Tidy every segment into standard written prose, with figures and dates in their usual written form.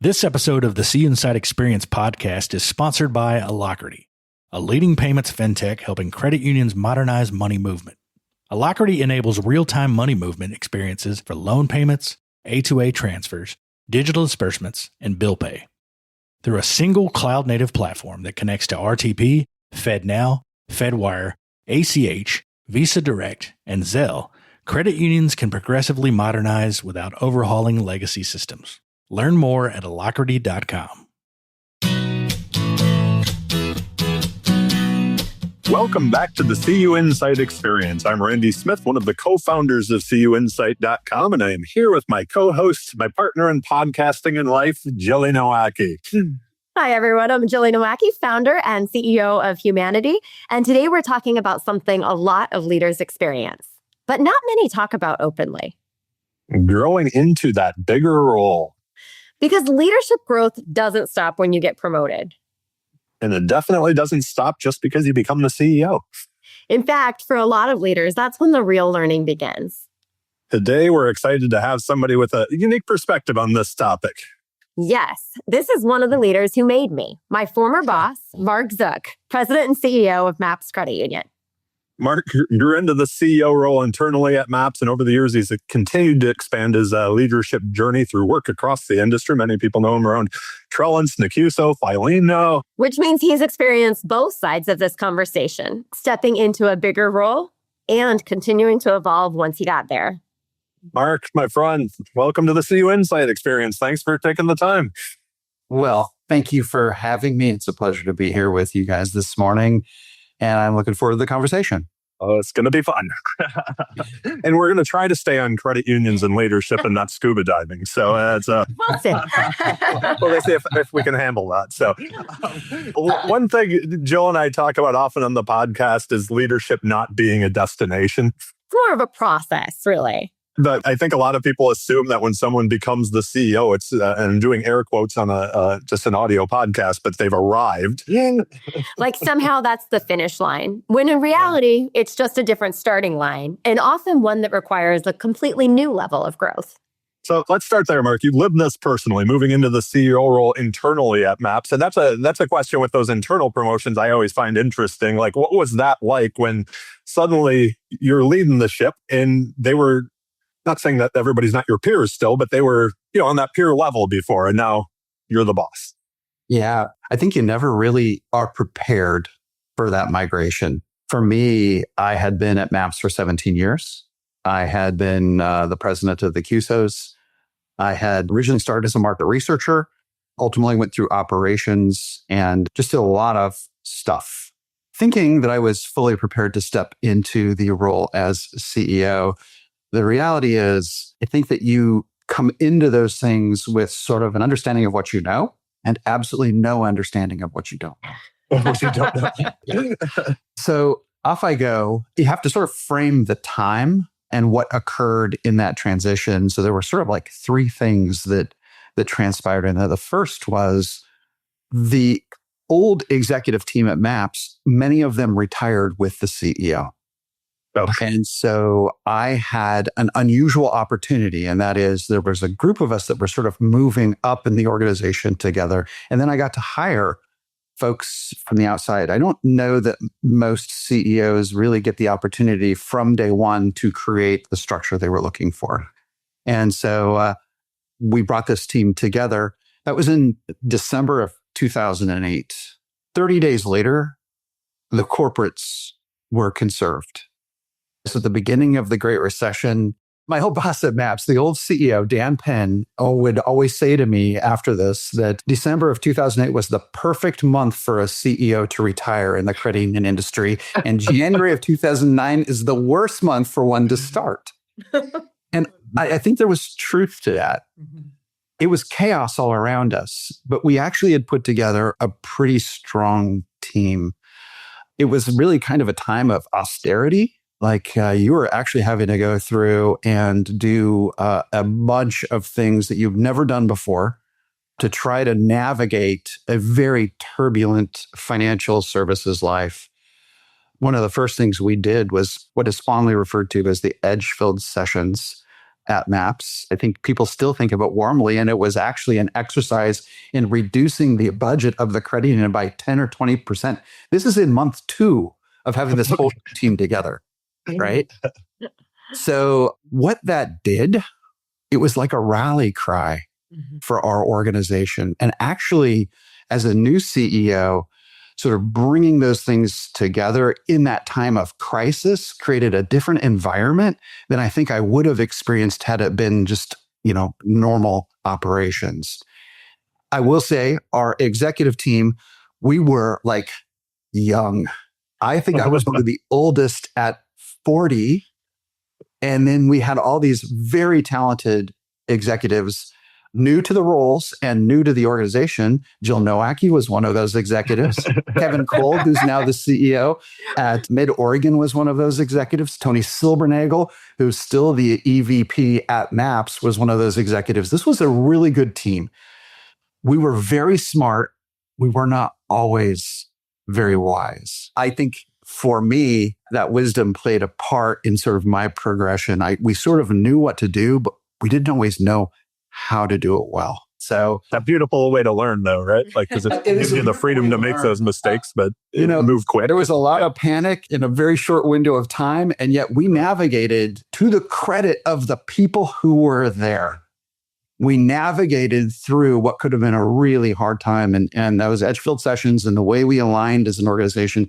This episode of the CUInsight Experience podcast is sponsored by Alacrity, a leading payments fintech helping credit unions modernize money movement. Alacrity enables real-time money movement experiences for loan payments, A2A transfers, digital disbursements, and bill pay. Through a single cloud-native platform that connects to RTP, FedNow, FedWire, ACH, Visa Direct, and Zelle, credit unions can progressively modernize without overhauling legacy systems. Learn more at alacrity.com. Welcome back to the CUInsight Experience. I'm Randy Smith, one of the co-founders of CUInsight.com, and I am here with my co-host, my partner in podcasting and life, Jilly Nowacki. Hi, everyone. I'm Jilly Nowacki, founder and CEO of Humanidei, and today we're talking about something a lot of leaders experience, but not many talk about openly. Growing into that bigger role. Because leadership growth doesn't stop when you get promoted. And it definitely doesn't stop just because you become the CEO. In fact, for a lot of leaders, that's when the real learning begins. Today, we're excited to have somebody with a unique perspective on this topic. Yes, this is one of the leaders who made me, my former boss, Mark Zook, president and CEO of MAPS Credit Union. Mark grew into the CEO role internally at MAPS, and over the years, he's continued to expand his leadership journey through work across the industry. Many people know him around Trellance, Nacuso, Fileno. Which means he's experienced both sides of this conversation, stepping into a bigger role and continuing to evolve once he got there. Mark, my friend, welcome to the CUInsight Experience. Thanks for taking the time. Well, thank you for having me. It's a pleasure to be here with you guys this morning. And I'm looking forward to the conversation. Oh, it's going to be fun. And we're going to try to stay on credit unions and leadership and not scuba diving. So it's well, they say if we can handle that. So one thing Jill and I talk about often on the podcast is leadership not being a destination. It's more of a process, really. But I think a lot of people assume that when someone becomes the CEO, it's and I'm doing air quotes on just an audio podcast, but they've arrived. Like somehow that's the finish line, when in reality, it's just a different starting line, and often one that requires a completely new level of growth. So let's start there, Mark. You lived this personally, moving into the CEO role internally at MAPS. And that's a question with those internal promotions I always find interesting. Like, what was that like when suddenly you're leading the ship and they were, not saying that everybody's not your peers still, but they were, on that peer level before, and now you're the boss. Yeah, I think you never really are prepared for that migration. For me, I had been at MAPS for 17 years. I had been the president of the CUSOs. I had originally started as a market researcher, ultimately went through operations and just did a lot of stuff, thinking that I was fully prepared to step into the role as CEO. The reality is, I think that you come into those things with sort of an understanding of what you know and absolutely no understanding of what you don't know. What you don't know. So off I go. You have to sort of frame the time and what occurred in that transition. So there were sort of like three things that transpired in there. The first was the old executive team at MAPS, many of them retired with the CEO. Okay. And so I had an unusual opportunity, and that is there was a group of us that were sort of moving up in the organization together. And then I got to hire folks from the outside. I don't know that most CEOs really get the opportunity from day one to create the structure they were looking for. And so we brought this team together. That was in December of 2008. 30 days later, the corporates were conserved. So at the beginning of the Great Recession, my old boss at MAPS, the old CEO, Dan Penn, would always say to me after this that December of 2008 was the perfect month for a CEO to retire in the credit union industry. And January of 2009 is the worst month for one to start. And I think there was truth to that. It was chaos all around us, but we actually had put together a pretty strong team. It was really kind of a time of austerity. Like you were actually having to go through and do a bunch of things that you've never done before to try to navigate a very turbulent financial services life. One of the first things we did was what is fondly referred to as the edge-filled sessions. at MAPS. I think people still think of it warmly, and it was actually an exercise in reducing the budget of the credit union by 10 or 20%. This is in month 2 of having this whole team together, right? So what that did, it was like a rally cry for our organization. And actually, as a new CEO, sort of bringing those things together in that time of crisis created a different environment than I think I would have experienced had it been just, normal operations. I will say our executive team, we were like young. I think I was one of the oldest at 40. And then we had all these very talented executives new to the roles and new to the organization. Jilly Nowacki was one of those executives. Kevin Cole, who's now the CEO at Mid-Oregon, was one of those executives. Tony Silbernagel, who's still the EVP at MAPS, was one of those executives. This was a really good team. We were very smart. We were not always very wise. I think for me, that wisdom played a part in sort of my progression. We sort of knew what to do, but we didn't always know how to do it well. So that beautiful way to learn, though, right? Like, because it gives you the freedom to make those mistakes, but move quick. There was a lot of panic in a very short window of time, and yet we navigated, to the credit of the people who were there. We navigated through what could have been a really hard time, and those edge-filled sessions and the way we aligned as an organization,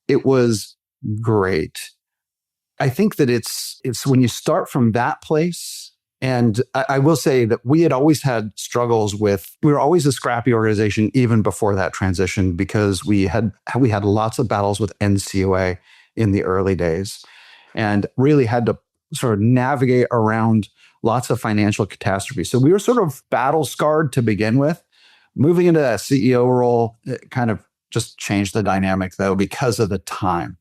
it was great. I think that it's when you start from that place. And I will say that we had always had struggles we were always a scrappy organization even before that transition, because we had lots of battles with NCOA in the early days and really had to sort of navigate around lots of financial catastrophe. So we were sort of battle scarred to begin with. Moving into that CEO role, it kind of just changed the dynamic, though, because of the time.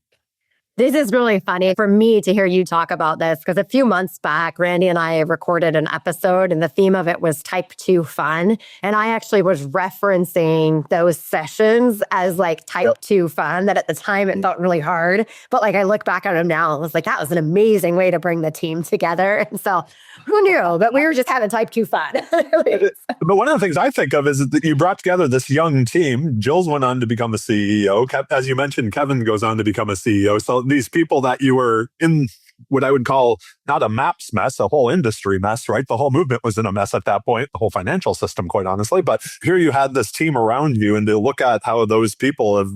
This is really funny for me to hear you talk about this, because a few months back, Randy and I recorded an episode and the theme of it was type 2 fun. And I actually was referencing those sessions as like type 2 fun, that at the time it felt really hard. But like I look back at them now, it was like, that was an amazing way to bring the team together. And so who knew? But we were just having type 2 fun. But one of the things I think of is that you brought together this young team. Jill's went on to become a CEO. As you mentioned, Kevin goes on to become a CEO. So these people that you were in what I would call not a MAPS mess, a whole industry mess, right? The whole movement was in a mess at that point, the whole financial system, quite honestly. But here you had this team around you, and to look at how those people have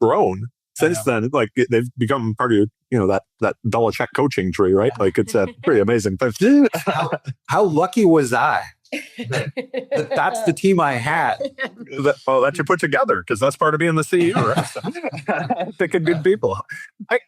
grown since then, like they've become part of your, that Belichick coaching tree, right? Like it's a pretty amazing thing. How lucky was I? That's the team I had. That you put together, because that's part of being the CEO, right? So, picking good people. I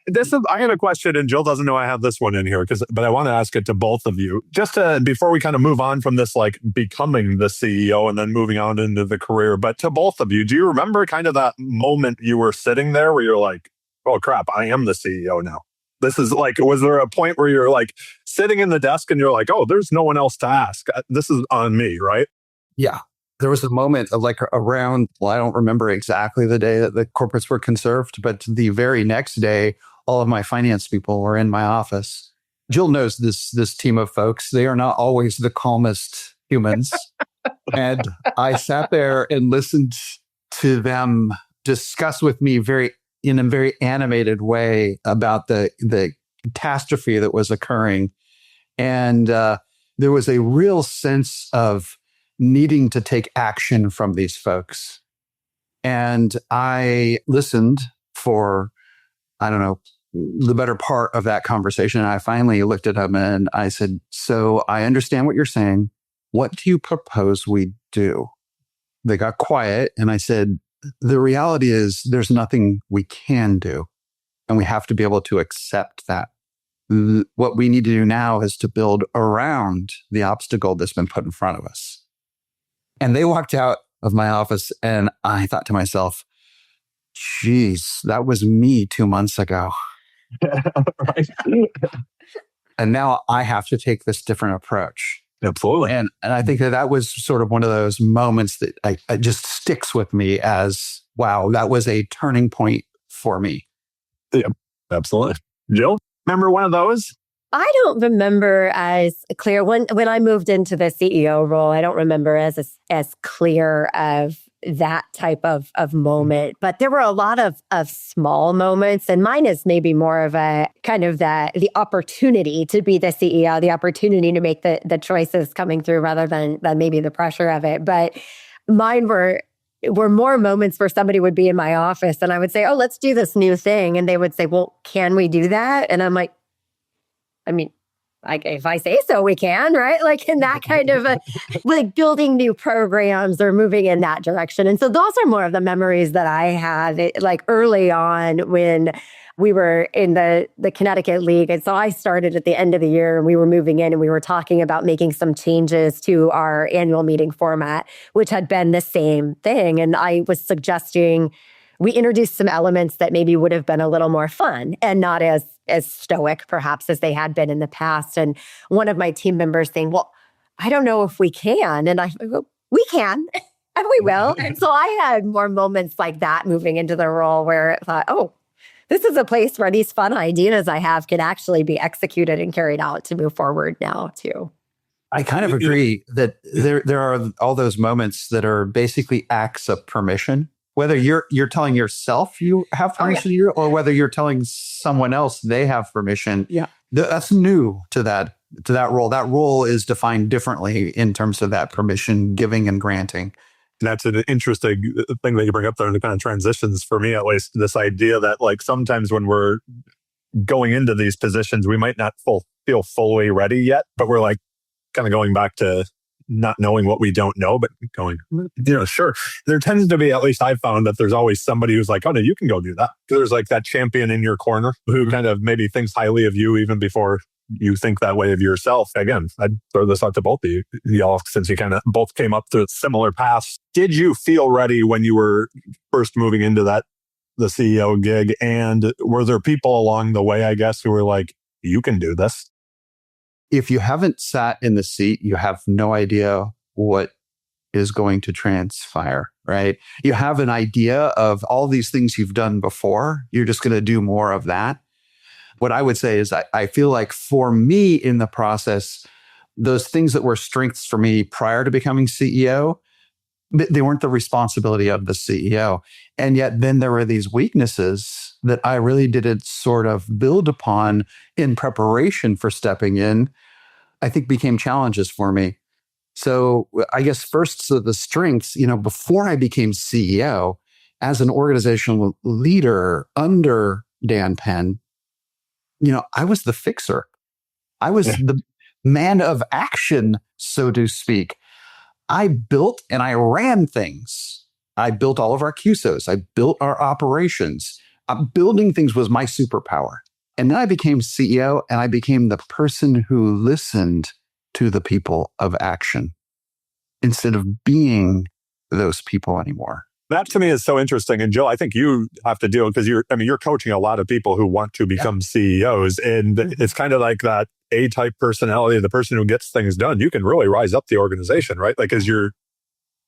had a question, and Jill doesn't know I have this one in here, but I want to ask it to both of you. Just before we kind of move on from this, like becoming the CEO and then moving on into the career, but to both of you, do you remember kind of that moment you were sitting there where you're like, oh crap, I am the CEO now? This is like, was there a point where you're like sitting in the desk and you're like, oh, there's no one else to ask. This is on me, right? Yeah. There was a moment of like around, I don't remember exactly the day that the corporates were conserved, but the very next day, all of my finance people were in my office. Jill knows this team of folks. They are not always the calmest humans. And I sat there and listened to them discuss with me in a very animated way about the catastrophe that was occurring. And there was a real sense of needing to take action from these folks. And I listened for, I don't know, the better part of that conversation. And I finally looked at them and I said, so I understand what you're saying. What do you propose we do? They got quiet and I said, the reality is there's nothing we can do, and we have to be able to accept that. What we need to do now is to build around the obstacle that's been put in front of us. And they walked out of my office and I thought to myself, geez, that was me 2 months ago. Right. And now I have to take this different approach. Absolutely. And I think that was sort of one of those moments that I just sticks with me as, wow, that was a turning point for me. Yeah, absolutely. Jill, remember one of those? I don't remember as clear when I moved into the CEO role. I don't remember as clear of that type of moment, but there were a lot of small moments, and mine is maybe more of a kind of the opportunity to be the CEO, the opportunity to make the choices coming through rather than maybe the pressure of it. But mine were more moments where somebody would be in my office and I would say, "Oh, let's do this new thing," and they would say, "Well, can we do that?" And I'm like, I mean, like if I say so, we can, right? Like in that kind of like building new programs or moving in that direction. And so those are more of the memories that I have, like early on when we were in the Connecticut League. And so I started at the end of the year and we were moving in and we were talking about making some changes to our annual meeting format, which had been the same thing. And I was suggesting we introduced some elements that maybe would have been a little more fun and not as stoic, perhaps, as they had been in the past. And one of my team members saying, "Well, I don't know if we can." And I go, "We can, and we will." And so I had more moments like that moving into the role where I thought, "Oh, this is a place where these fun ideas I have can actually be executed and carried out to move forward now, too." I kind of agree that there are all those moments that are basically acts of permission. Whether you're telling yourself you have permission or whether you're telling someone else they have permission, that's new to that role. That role is defined differently in terms of that permission giving and granting. And that's an interesting thing that you bring up there, and it kind of transitions for me, at least, this idea that like sometimes when we're going into these positions, we might not feel fully ready yet, but we're like kind of going back to not knowing what we don't know, but going, sure. There tends to be, at least I've found, that there's always somebody who's like, "Oh no, you can go do that." There's like that champion in your corner who kind of maybe thinks highly of you even before you think that way of yourself. Again, I'd throw this out to both of y'all, since you kind of both came up through similar paths. Did you feel ready when you were first moving into the CEO gig? And were there people along the way, I guess, who were like, "You can do this"? If you haven't sat in the seat, you have no idea what is going to transpire, right? You have an idea of all these things you've done before. You're just going to do more of that. What I would say is I feel like for me in the process, those things that were strengths for me prior to becoming CEO, they weren't the responsibility of the CEO. And yet then there were these weaknesses that I really didn't sort of build upon in preparation for stepping in, I think became challenges for me. So I guess first, so the strengths, before I became CEO, as an organizational leader under Dan Penn, I was the fixer. I was the man of action, so to speak. I built and I ran things. I built all of our QSOs. I built our operations. Building things was my superpower. And then I became CEO and I became the person who listened to the people of action instead of being those people anymore. That to me is so interesting. And Jill, I think you have to deal, because you're coaching a lot of people who want to become CEOs. And it's kind of like that A-type personality, the person who gets things done. You can really rise up the organization, right? Like, as you're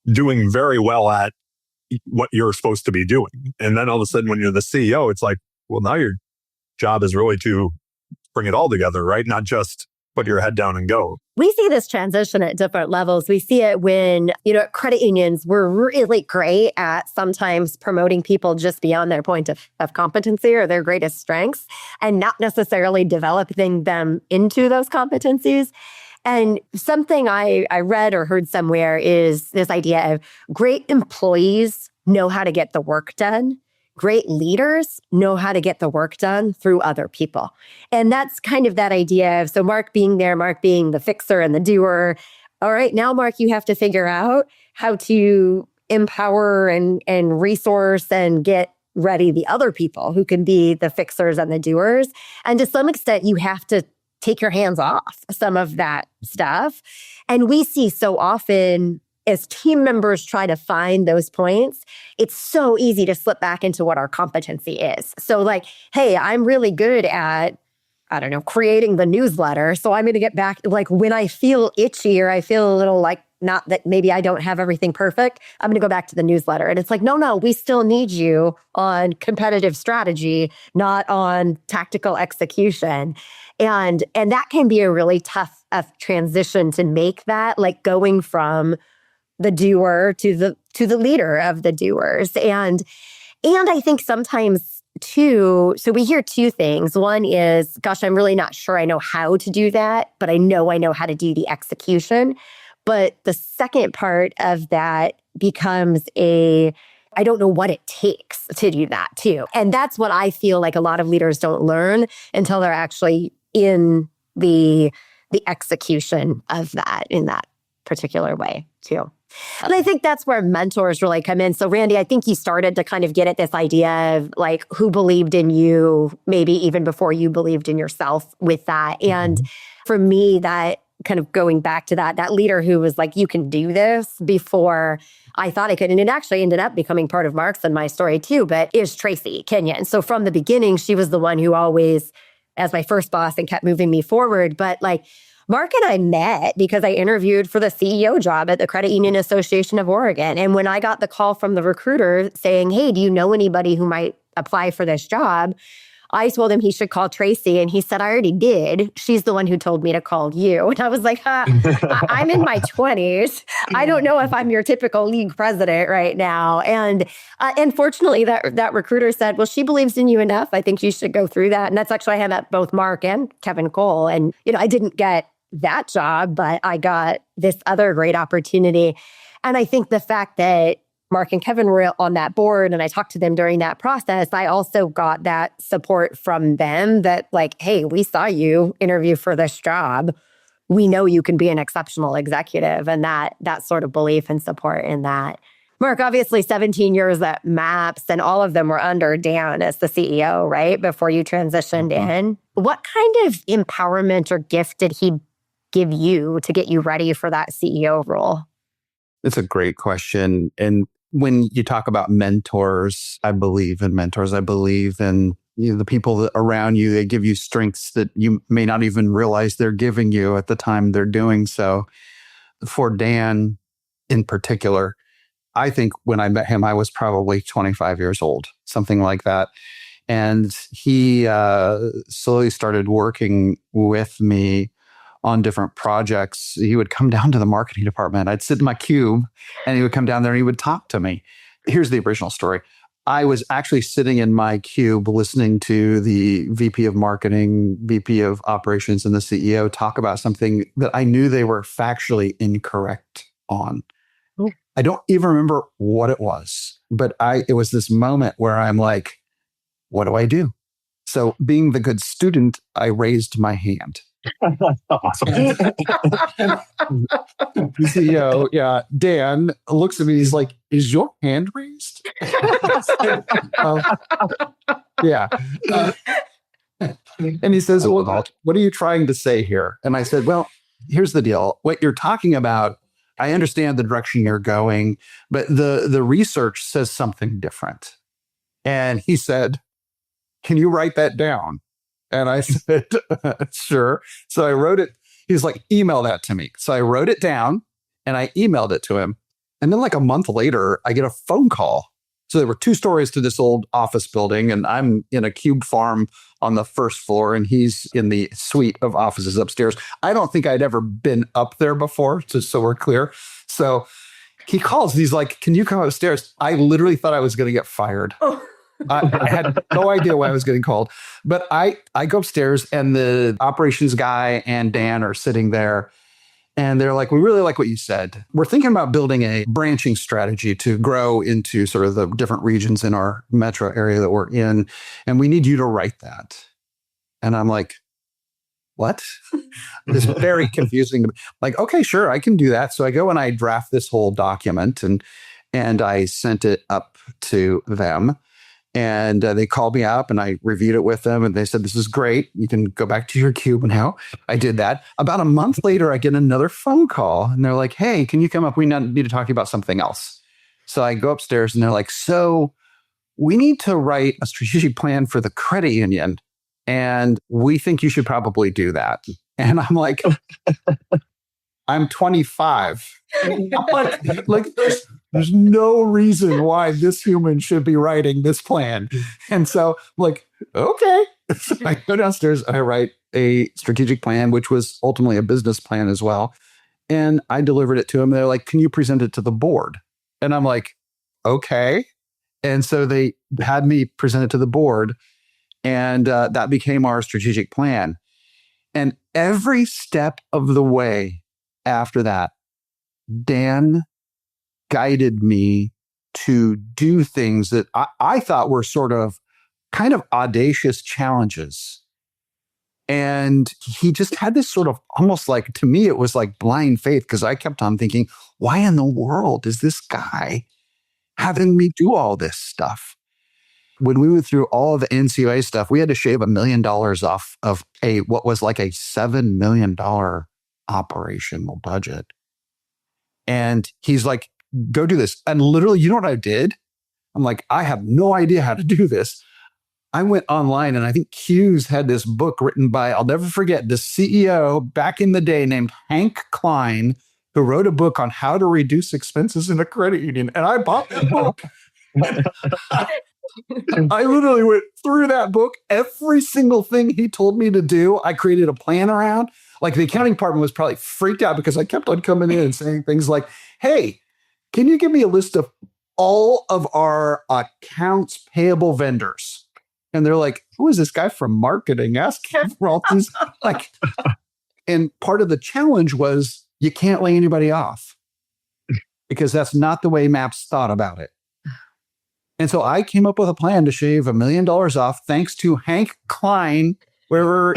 doing very well at what you're supposed to be doing. And then all of a sudden when you're the CEO, it's like, well, now your job is really to bring it all together, right? Not just put your head down and go. We see this transition at different levels. We see it when, credit unions were really great at sometimes promoting people just beyond their point of competency or their greatest strengths and not necessarily developing them into those competencies. And something I read or heard somewhere is this idea of great employees know how to get the work done. Great leaders know how to get the work done through other people. And that's kind of that idea of, so Mark being there, Mark being the fixer and the doer. All right, now, Mark, you have to figure out how to empower and resource and get ready the other people who can be the fixers and the doers. And to some extent, you have to take your hands off some of that stuff. And we see so often, as team members try to find those points, it's so easy to slip back into what our competency is. So like, hey, I'm really good at, creating the newsletter. So I'm going to get back, like when I feel itchy or I feel a little like not that maybe I don't have everything perfect. I'm going to go back to the newsletter. And it's like, no, we still need you on competitive strategy, not on tactical execution. And that can be a really tough transition to make, that like going from the doer to the leader of the doers. And I think sometimes too, so we hear two things. One is, gosh, I'm really not sure I know how to do that, but I know how to do the execution. But the second part of that becomes I don't know what it takes to do that too. And that's what I feel like a lot of leaders don't learn until they're actually in the execution of that in that particular way too. And I think that's where mentors really come in. So Randy, I think you started to kind of get at this idea of like who believed in you, maybe even before you believed in yourself with that. And for me, that kind of going back to that leader who was like, you can do this before I thought I could. And it actually ended up becoming part of Mark's and my story too, but is Tracy Kenyon. So from the beginning, she was the one who always, as my first boss, and kept moving me forward. But like, Mark and I met because I interviewed for the CEO job at the Credit Union Association of Oregon. And when I got the call from the recruiter saying, hey, do you know anybody who might apply for this job? I told him he should call Tracy. And he said, I already did. She's the one who told me to call you. And I was like, I'm in my 20s. I don't know if I'm your typical league president right now. And fortunately, that recruiter said, well, she believes in you enough. I think you should go through that. And that's actually how I met both Mark and Kevin Cole. And, I didn't get that job, but I got this other great opportunity. And I think the fact that Mark and Kevin were on that board and I talked to them during that process, I also got that support from them that like, hey, we saw you interview for this job. We know you can be an exceptional executive, and that sort of belief and support in that. Mark, obviously 17 years at MAPS, and all of them were under Dan as the CEO, right? Before you transitioned in. What kind of empowerment or gift did he give you to get you ready for that CEO role? It's a great question. And when you talk about mentors, I believe in mentors. I believe in the people that around you. They give you strengths that you may not even realize they're giving you at the time they're doing so. For Dan in particular, I think when I met him, I was probably 25 years old, something like that. And he slowly started working with me on different projects. He would come down to the marketing department. I'd sit in my cube and he would come down there and he would talk to me. Here's the original story. I was actually sitting in my cube listening to the VP of marketing, VP of operations, and the CEO talk about something that I knew they were factually incorrect on. Oh. I don't even remember what it was, but it was this moment where I'm like, what do I do? So being the good student, I raised my hand. Awesome. The CEO, Dan, looks at me. He's like, "Is your hand raised?" Yeah. And he says, "Well, what are you trying to say here?" And I said, "Well, here's the deal. What you're talking about, I understand the direction you're going, but the research says something different." And he said, "Can you write that down?" And I said, sure. So I wrote it. He's like, email that to me. So I wrote it down and I emailed it to him. And then like a month later, I get a phone call. So there were 2 stories to this old office building, and I'm in a cube farm on the first floor, and he's in the suite of offices upstairs. I don't think I'd ever been up there before, just so we're clear. So he calls and he's like, can you come upstairs? I literally thought I was going to get fired. Oh. I had no idea why I was getting called. But I go upstairs and the operations guy and Dan are sitting there. And they're like, we really like what you said. We're thinking about building a branching strategy to grow into sort of the different regions in our metro area that we're in. And we need you to write that. And I'm like, what? It's very confusing. Like, okay, sure, I can do that. So I go and I draft this whole document and I sent it up to them. And they called me up and I reviewed it with them and they said, this is great. You can go back to your cube now. I did that. About a month later, I get another phone call and they're like, hey, can you come up? We need to talk to you about something else. So I go upstairs and they're like, so we need to write a strategic plan for the credit union. And we think you should probably do that. And I'm like, I'm 25. There's no reason why this human should be writing this plan. And so I'm like, okay. So I go downstairs, I write a strategic plan, which was ultimately a business plan as well. And I delivered it to them. They're like, can you present it to the board? And I'm like, okay. And so they had me present it to the board, and that became our strategic plan. And every step of the way after that, Dan guided me to do things that I thought were sort of kind of audacious challenges. And he just had this sort of almost like, to me, it was like blind faith, because I kept on thinking, why in the world is this guy having me do all this stuff? When we went through all of the NCUA stuff, we had to shave $1 million off of what was like a $7 million operational budget. And he's like, go do this. And literally, you know what I did? I'm like, I have no idea how to do this. I went online, and I think Q's had this book written by, I'll never forget, the CEO back in the day named Hank Klein, who wrote a book on how to reduce expenses in a credit union. And I bought that book. I literally went through that book. Every single thing he told me to do, I created a plan around. Like, the accounting department was probably freaked out because I kept on coming in and saying things like, hey, can you give me a list of all of our accounts payable vendors? And they're like, who is this guy from marketing asking for all these? Like, and part of the challenge was you can't lay anybody off, because that's not the way MAPS thought about it. And so I came up with a plan to shave $1 million off, thanks to Hank Klein, wherever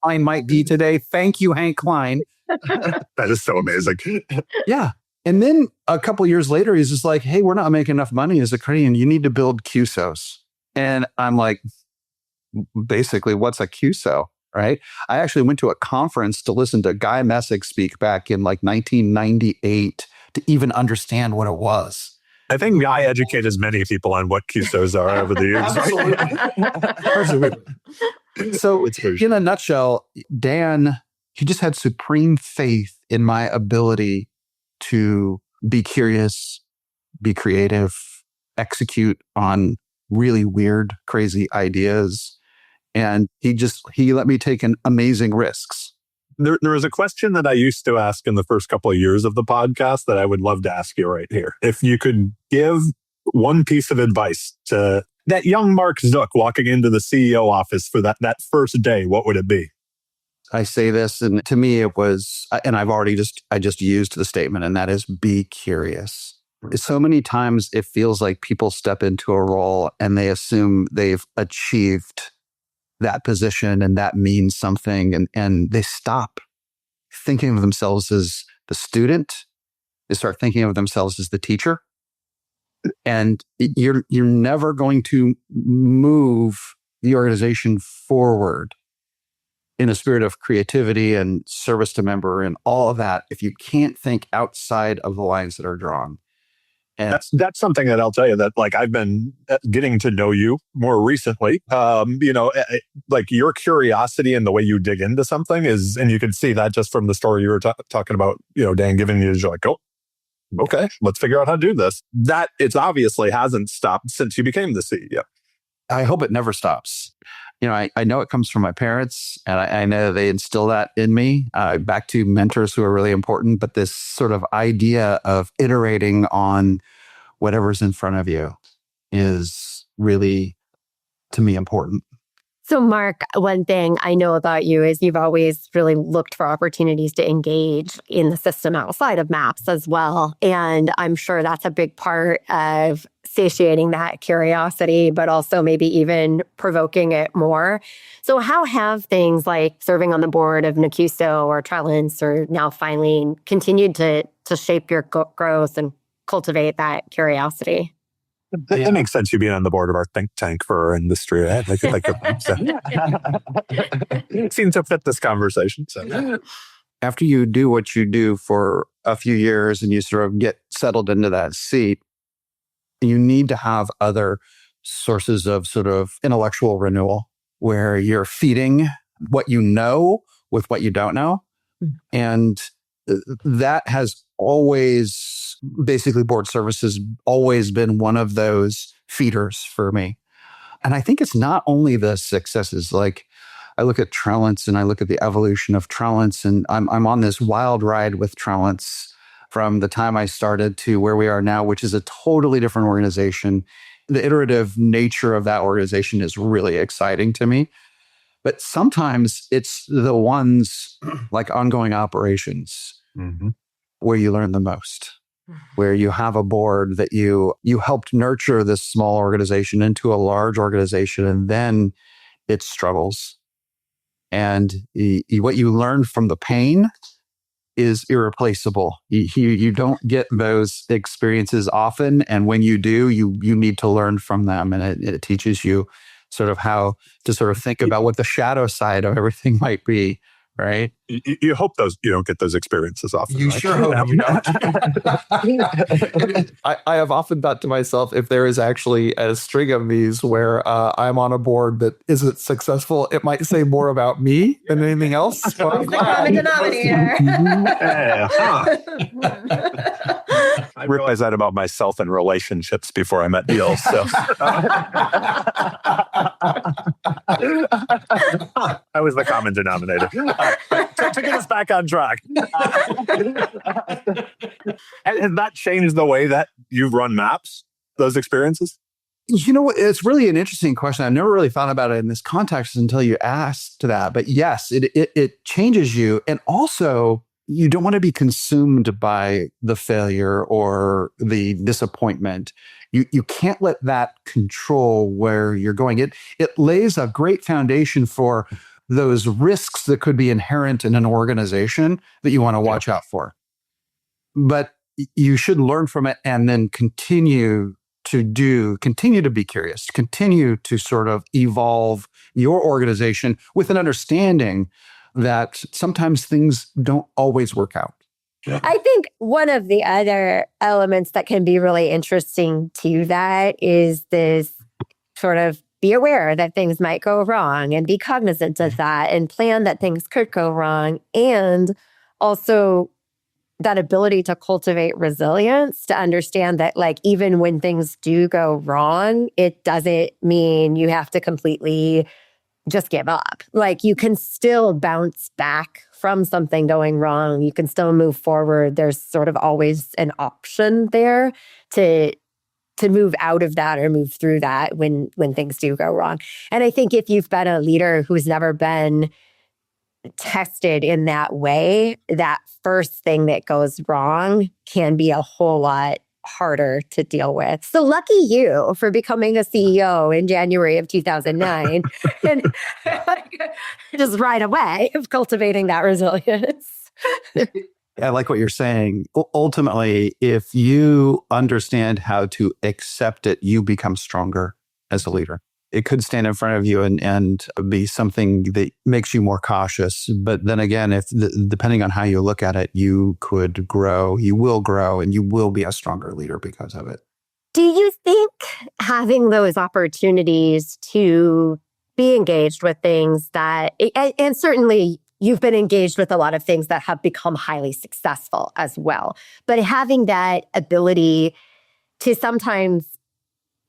Klein might be today. Thank you, Hank Klein. That is so amazing. Yeah. And then a couple of years later, he's just like, hey, we're not making enough money as a credit union. You need to build QSOs. And I'm like, basically, what's a QSO, right? I actually went to a conference to listen to Guy Messick speak back in like 1998 to even understand what it was. I think I educate as many people on what QSOs are over the years. So in a nutshell, Dan, he just had supreme faith in my ability to be curious, be creative, execute on really weird, crazy ideas. And he let me take amazing risks. There was a question that I used to ask in the first couple of years of the podcast that I would love to ask you right here. If you could give one piece of advice to that young Mark Zook walking into the CEO office for that first day, what would it be? I say this, and to me it was, and I just used the statement, and that is be curious. So many times it feels like people step into a role and they assume they've achieved that position and that means something, and they stop thinking of themselves as the student. They start thinking of themselves as the teacher. And you're never going to move the organization forward in a spirit of creativity and service to member and all of that if you can't think outside of the lines that are drawn. And that's something that I'll tell you that, like, I've been getting to know you more recently. Like, your curiosity and the way you dig into something is, and you can see that just from the story you were talking about, Dan giving you, like, oh, okay, let's figure out how to do this. That it's obviously hasn't stopped since you became the CEO. I hope it never stops. I know it comes from my parents, and I know they instill that in me, back to mentors who are really important. But this sort of idea of iterating on whatever's in front of you is really, to me, important. So, Mark, one thing I know about you is you've always really looked for opportunities to engage in the system outside of MAPS as well. And I'm sure that's a big part of satiating that curiosity, but also maybe even provoking it more. So how have things like serving on the board of Nacusto or Trellence or now finally continued to shape your growth and cultivate that curiosity? It makes sense you being on the board of our think tank for our industry, right? It seems to fit this conversation. So. After you do what you do for a few years and you sort of get settled into that seat, you need to have other sources of sort of intellectual renewal where you're feeding what you know with what you don't know, And that has always, basically board services, always been one of those feeders for me. And I think it's not only the successes. Like I look at Trellance and I look at the evolution of Trellance, and I'm on this wild ride with Trellance from the time I started to where we are now, which is a totally different organization. The iterative nature of that organization is really exciting to me. But sometimes it's the ones like ongoing operations where you learn the most, where you have a board that you helped nurture this small organization into a large organization, and then it struggles. And what you learn from the pain is irreplaceable. You don't get those experiences often. And when you do, you need to learn from them. And it teaches you sort of how to sort of think about what the shadow side of everything might be, right? You hope you don't get those experiences often. You right? sure hope you don't. I have often thought to myself, if there is actually a string of these where I'm on a board that isn't successful, it might say more about me than anything else. So It's the common denominator. I realized that about myself in relationships before I met Neil. So I was the common denominator. To get us back on track. Has that changed the way that you run maps, those experiences? You know what? It's really an interesting question. I've never really thought about it in this context until you asked that. But yes, it changes you. And also, you don't want to be consumed by the failure or the disappointment. You can't let that control where you're going. It lays a great foundation for those risks that could be inherent in an organization that you want to watch out for. But you should learn from it and then continue to be curious, continue to sort of evolve your organization with an understanding that sometimes things don't always work out. I think one of the other elements that can be really interesting to that is this sort of be aware that things might go wrong and be cognizant of that and plan that things could go wrong. And also that ability to cultivate resilience, to understand that like even when things do go wrong, it doesn't mean you have to completely just give up. Like you can still bounce back from something going wrong. You can still move forward. There's sort of always an option there to move out of that or move through that when things do go wrong. And I think if you've been a leader who's never been tested in that way, that first thing that goes wrong can be a whole lot harder to deal with. So lucky you for becoming a CEO in January of 2009 and just right away of cultivating that resilience. I like what you're saying. Ultimately, if you understand how to accept it, you become stronger as a leader. It could stand in front of you and be something that makes you more cautious. But then again, depending on how you look at it, you could grow, you will grow, and you will be a stronger leader because of it. Do you think having those opportunities to be engaged with things that, and certainly you've been engaged with a lot of things that have become highly successful as well, but having that ability to sometimes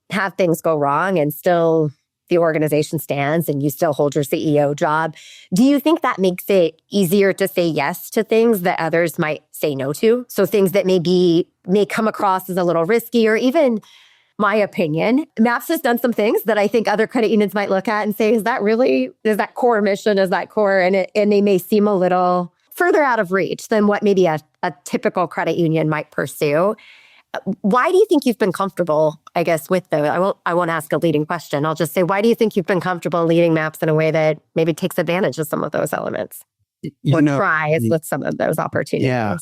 have things go wrong and still the organization stands and you still hold your CEO job, do you think that makes it easier to say yes to things that others might say no to? So things that may come across as a little risky, or even my opinion, MAPS has done some things that I think other credit unions might look at and say, is that core mission? Is that core? And they may seem a little further out of reach than what maybe a typical credit union might pursue. Why do you think you've been comfortable, I guess, with those? I won't ask a leading question. I'll just say, why do you think you've been comfortable leading MAPS in a way that maybe takes advantage of some of those elements? Tries with some of those opportunities. Yeah,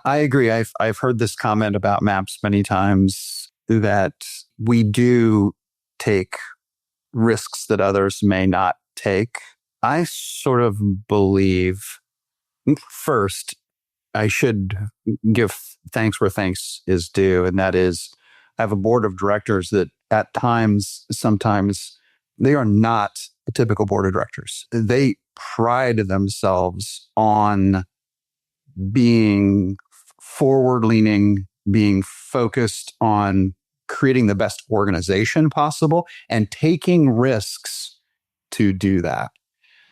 I agree. I've heard this comment about MAPS many times, that we do take risks that others may not take. I sort of believe, first, I should give thanks where thanks is due. And that is, I have a board of directors that at times, sometimes, they are not a typical board of directors. They pride themselves on being forward-leaning, being focused on creating the best organization possible and taking risks to do that.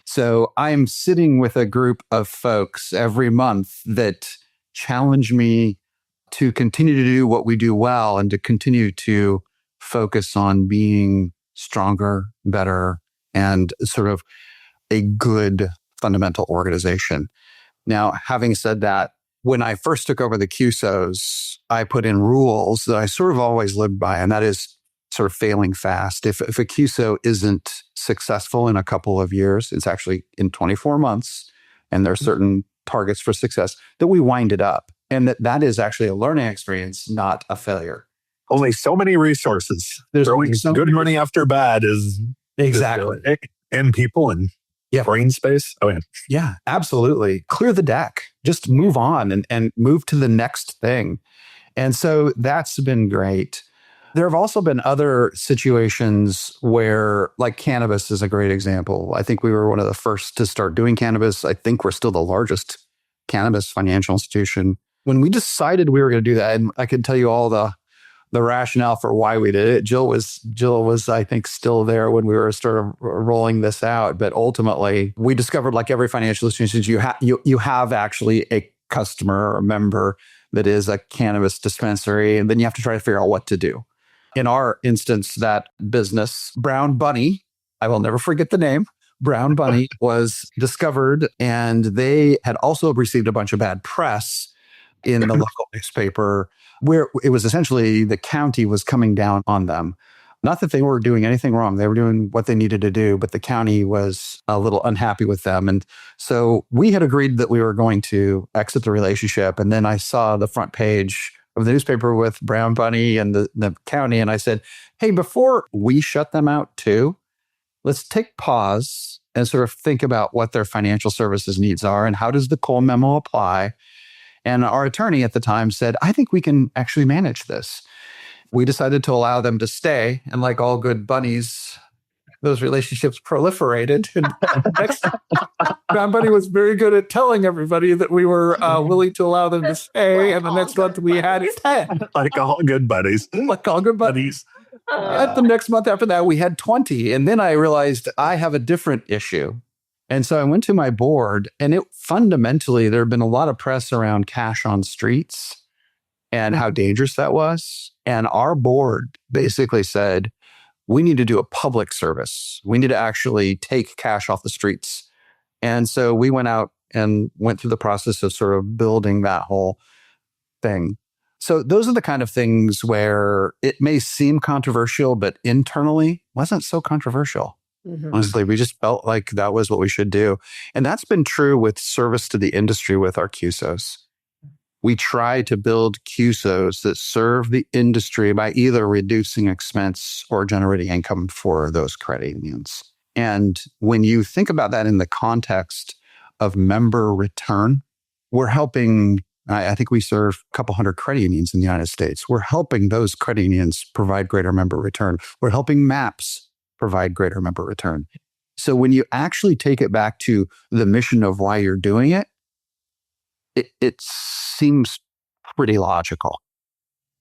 So I'm sitting with a group of folks every month that challenge me to continue to do what we do well and to continue to focus on being stronger, better, and sort of a good fundamental organization. Now, having said that, when I first took over the CUSOs, I put in rules that I sort of always lived by, and that is sort of failing fast. If a CUSO isn't successful in a couple of years, it's actually in 24 months, and there are certain targets for success, that we wind it up. And that is actually a learning experience, not a failure. Only so many resources. There's throwing so good many- money after bad is Exactly. and people and brain space. Oh yeah. Yeah, absolutely. Clear the deck. Just move on and move to the next thing. And so that's been great. There have also been other situations where, like cannabis is a great example. I think we were one of the first to start doing cannabis. I think we're still the largest cannabis financial institution. When we decided we were going to do that, and I can tell you all the rationale for why we did it. Jill was, I think, still there when we were sort of rolling this out. But ultimately, we discovered, like every financial institution, you have actually a customer or a member that is a cannabis dispensary, and then you have to try to figure out what to do. In our instance, that business, Brown Bunny, I will never forget the name, Brown Bunny, was discovered, and they had also received a bunch of bad press in the local newspaper, where it was essentially the county was coming down on them. Not that they were doing anything wrong. They were doing what they needed to do, but the county was a little unhappy with them. And so we had agreed that we were going to exit the relationship. And then I saw the front page of the newspaper with Brown Bunny and the county. And I said, hey, before we shut them out too, let's take pause and sort of think about what their financial services needs are and how does the Cole memo apply. And our attorney at the time said, I think we can actually manage this. We decided to allow them to stay. And like all good bunnies, those relationships proliferated. And Brown Bunny was very good at telling everybody that we were willing to allow them to stay. And the next month we had 10. Like all good buddies. Like all good buddies. At the next month after that, we had 20. And then I realized I have a different issue. And so I went to my board, and fundamentally, there had been a lot of press around cash on streets and how dangerous that was. And our board basically said, we need to do a public service. We need to actually take cash off the streets. And so we went out and went through the process of sort of building that whole thing. So those are the kind of things where it may seem controversial, but internally wasn't so controversial. Mm-hmm. Honestly, we just felt like that was what we should do. And that's been true with service to the industry with our CUSOs. We try to build CUSOs that serve the industry by either reducing expense or generating income for those credit unions. And when you think about that in the context of member return, we're helping, I think we serve a couple hundred credit unions in the United States. We're helping those credit unions provide greater member return. We're helping MAPs provide greater member return. So when you actually take it back to the mission of why you're doing it, it seems pretty logical.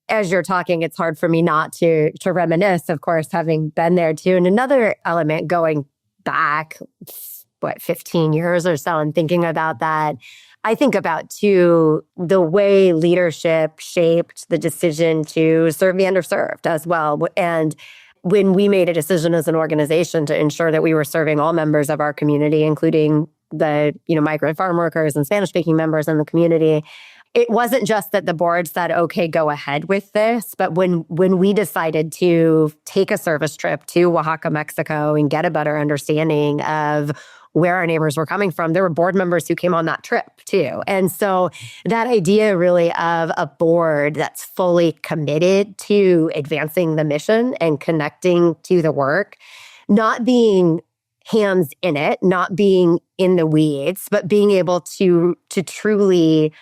As you're talking, it's hard for me not to reminisce, of course, having been there too. And another element going back, 15 years or so, and thinking about that, I think about too, the way leadership shaped the decision to serve the underserved as well. And when we made a decision as an organization to ensure that we were serving all members of our community, including the migrant farm workers and Spanish-speaking members in the community, it wasn't just that the board said, okay, go ahead with this, but when we decided to take a service trip to Oaxaca, Mexico, and get a better understanding of where our neighbors were coming from, there were board members who came on that trip too. And so that idea really of a board that's fully committed to advancing the mission and connecting to the work, not being hands in it, not being in the weeds, but being able to truly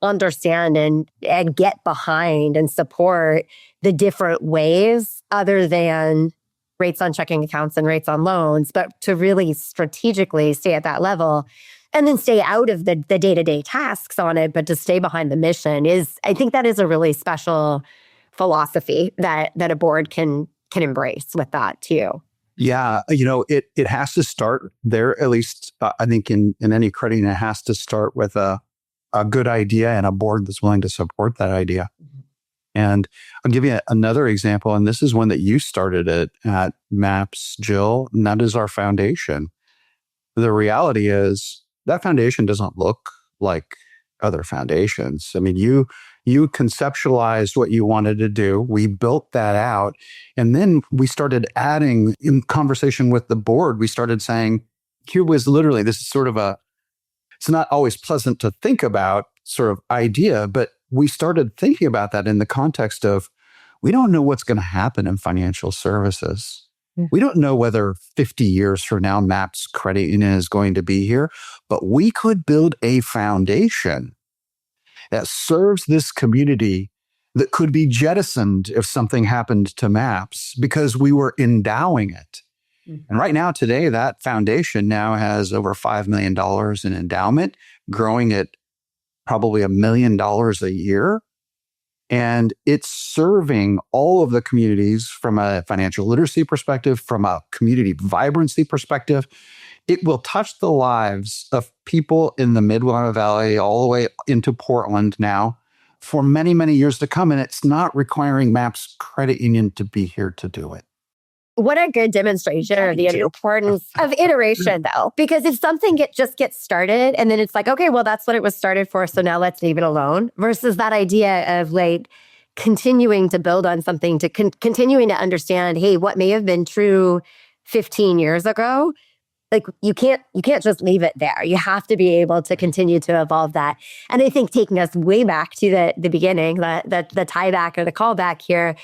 understand and get behind and support the different ways other than rates on checking accounts and rates on loans, but to really strategically stay at that level and then stay out of the day-to-day tasks on it, but to stay behind the mission I think that is a really special philosophy that a board can embrace with that too. Yeah, it has to start there, at least I think in any credit union, it has to start with a good idea and a board that's willing to support that idea. And I'll give you another example, and this is one that you started at MAPS, Jill, and that is our foundation. The reality is that foundation doesn't look like other foundations. I mean, you conceptualized what you wanted to do. We built that out. And then we started adding, in conversation with the board, we started saying, here was literally, this is sort of it's not always pleasant to think about sort of idea, but we started thinking about that in the context of, we don't know what's going to happen in financial services. We don't know whether 50 years from now, MAPS Credit Union is going to be here, but we could build a foundation that serves this community that could be jettisoned if something happened to MAPS because we were endowing it. And right now, today, that foundation now has over $5 million in endowment, growing at probably $1 million a year. And it's serving all of the communities from a financial literacy perspective, from a community vibrancy perspective. It will touch the lives of people in the Mid-Willamette Valley all the way into Portland now for many, many years to come. And it's not requiring MAPS Credit Union to be here to do it. What a good demonstration of the importance of iteration, though, because if something just gets started and then it's like, okay, well, that's what it was started for, so now let's leave it alone, versus that idea of like continuing to build on something, to continuing to understand, hey, what may have been true 15 years ago, like you can't just leave it there. You have to be able to continue to evolve that. And I think taking us way back to the beginning, the tie back or the callback here,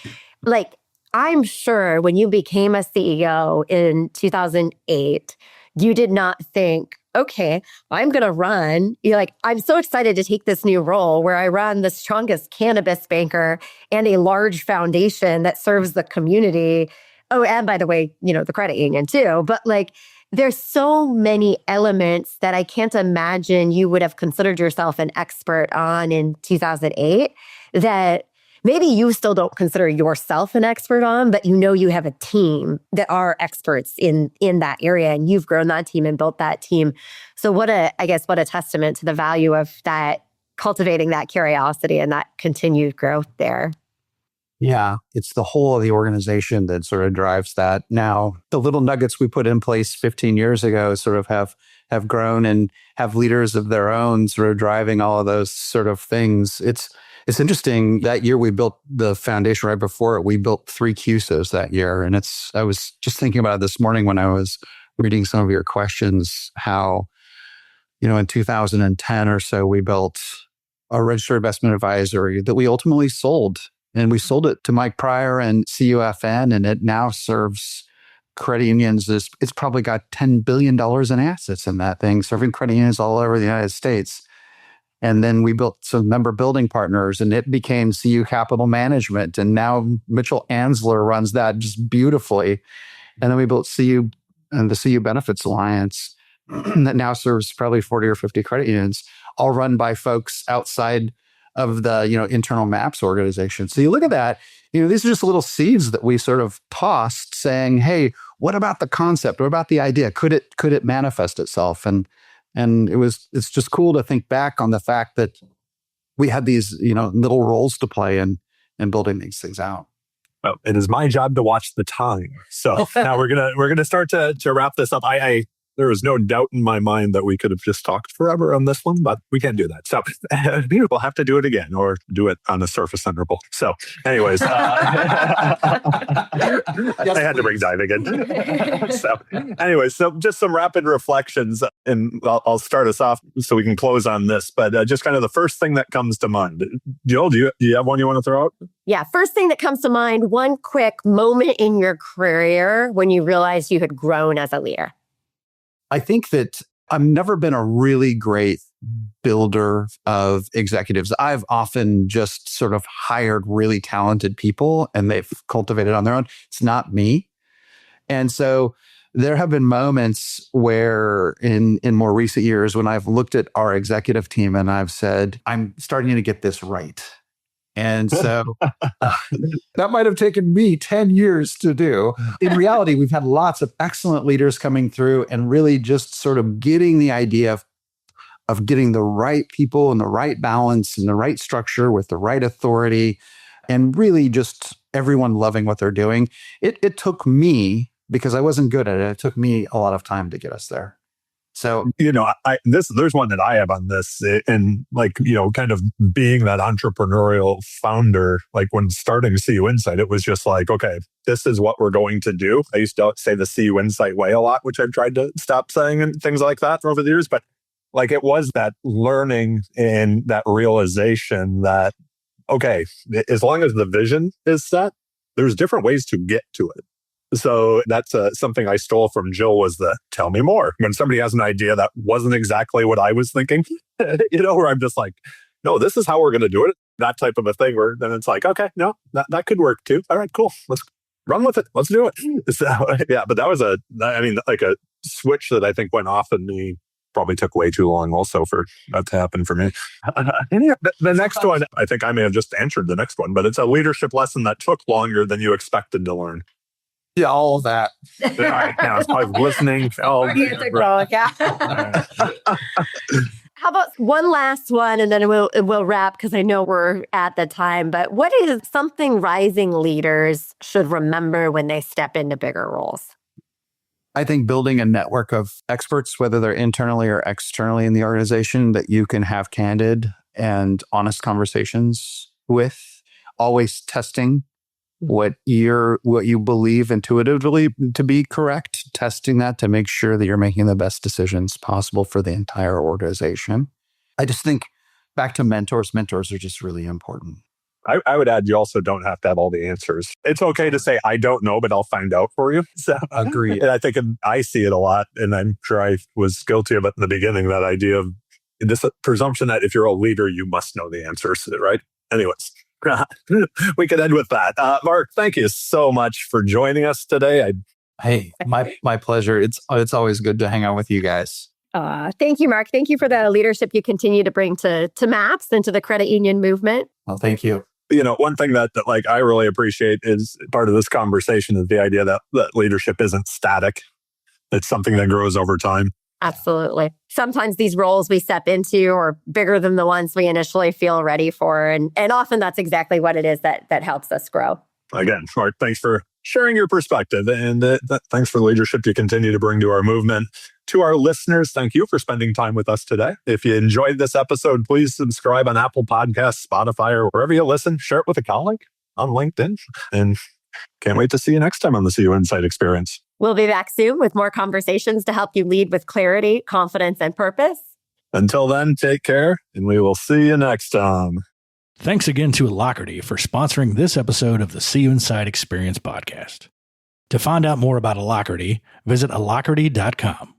like, I'm sure when you became a CEO in 2008, you did not think, okay, I'm going to run. You're like, I'm so excited to take this new role where I run the strongest cannabis banker and a large foundation that serves the community. Oh, and by the way, the credit union too. But like, there's so many elements that I can't imagine you would have considered yourself an expert on in 2008 that maybe you still don't consider yourself an expert on, but you have a team that are experts in that area, and you've grown that team and built that team. So what a testament to the value of that, cultivating that curiosity and that continued growth there. Yeah, it's the whole of the organization that sort of drives that. Now, the little nuggets we put in place 15 years ago sort of have grown and have leaders of their own sort of driving all of those sort of things. It's interesting. That year we built the foundation. Right before it, we built 3 CUSOs that year. And I was just thinking about it this morning when I was reading some of your questions, how, in 2010 or so, we built a registered investment advisory that we ultimately sold. And we sold it to Mike Pryor and CUFN, and it now serves credit unions. It's probably got $10 billion in assets in that thing, serving credit unions all over the United States. And then we built some member building partners, and it became CU Capital Management. And now Mitchell Ansler runs that just beautifully. And then we built CU and the CU Benefits Alliance that now serves probably 40 or 50 credit unions, all run by folks outside of the internal MAPS organization. So you look at that, these are just little seeds that we sort of tossed, saying, hey, what about the concept? What about the idea? Could it manifest itself? And it's just cool to think back on the fact that we had these, little roles to play in building these things out. Well, it is my job to watch the time. So now we're gonna start to wrap this up. There was no doubt in my mind that we could have just talked forever on this one, but we can't do that. So we'll have to do it again or do it on a surface interval. So anyways, I had to bring diving in. So just some rapid reflections, and I'll start us off so we can close on this, but just kind of the first thing that comes to mind. Jill, do you have one you want to throw out? Yeah, first thing that comes to mind, one quick moment in your career when you realized you had grown as a leader. I think that I've never been a really great builder of executives. I've often just sort of hired really talented people and they've cultivated on their own. It's not me. And so there have been moments where in more recent years when I've looked at our executive team and I've said, I'm starting to get this right. And so that might have taken me 10 years to do. In reality, we've had lots of excellent leaders coming through and really just sort of getting the idea of getting the right people and the right balance and the right structure with the right authority and really just everyone loving what they're doing. It took me, because I wasn't good at it, it took me a lot of time to get us there. So, there's one that I have on this, and kind of being that entrepreneurial founder, like when starting CUInsight, it was just like, okay, this is what we're going to do. I used to say the CUInsight way a lot, which I've tried to stop saying and things like that over the years. But like it was that learning and that realization that, okay, as long as the vision is set, there's different ways to get to it. So that's something I stole from Jill, was the tell me more. When somebody has an idea that wasn't exactly what I was thinking, where I'm just like, no, this is how we're going to do it. That type of a thing where then it's like, okay, no, that could work too. All right, cool. Let's run with it. Let's do it. So, yeah, but that was a switch that I think went off in me. Probably took way too long also for that to happen for me. The next one, I think I may have just answered the next one, but it's a leadership lesson that took longer than you expected to learn. Yeah, all of that. Right now, I was listening. How about one last one, and then we'll wrap, because I know we're at the time. But what is something rising leaders should remember when they step into bigger roles? I think building a network of experts, whether they're internally or externally in the organization, that you can have candid and honest conversations with, always testing what you believe intuitively to be correct, testing that to make sure that you're making the best decisions possible for the entire organization. I just think back to mentors are just really important. I would add, you also don't have to have all the answers. It's okay to say, I don't know, but I'll find out for you. So, agreed. And I think I see it a lot, and I'm sure I was guilty of it in the beginning, that idea of this presumption that if you're a leader, you must know the answers, right? Anyways, we could end with that. Mark, thank you so much for joining us today. Hey, my pleasure. It's always good to hang out with you guys. Thank you, Mark. Thank you for the leadership you continue to bring to MAPS and to the credit union movement. Well, thank you. One thing that I really appreciate is part of this conversation is the idea that leadership isn't static. It's something that grows over time. Absolutely. Sometimes these roles we step into are bigger than the ones we initially feel ready for. And often that's exactly what it is that helps us grow. Again, Mark, thanks for sharing your perspective, and thanks for the leadership you continue to bring to our movement. To our listeners, thank you for spending time with us today. If you enjoyed this episode, please subscribe on Apple Podcasts, Spotify, or wherever you listen. Share it with a colleague on LinkedIn. And can't wait to see you next time on the CUInsight Experience. We'll be back soon with more conversations to help you lead with clarity, confidence, and purpose. Until then, take care, and we will see you next time. Thanks again to Alacrity for sponsoring this episode of the CUInsight Experience podcast. To find out more about Alacrity, visit alacrity.com.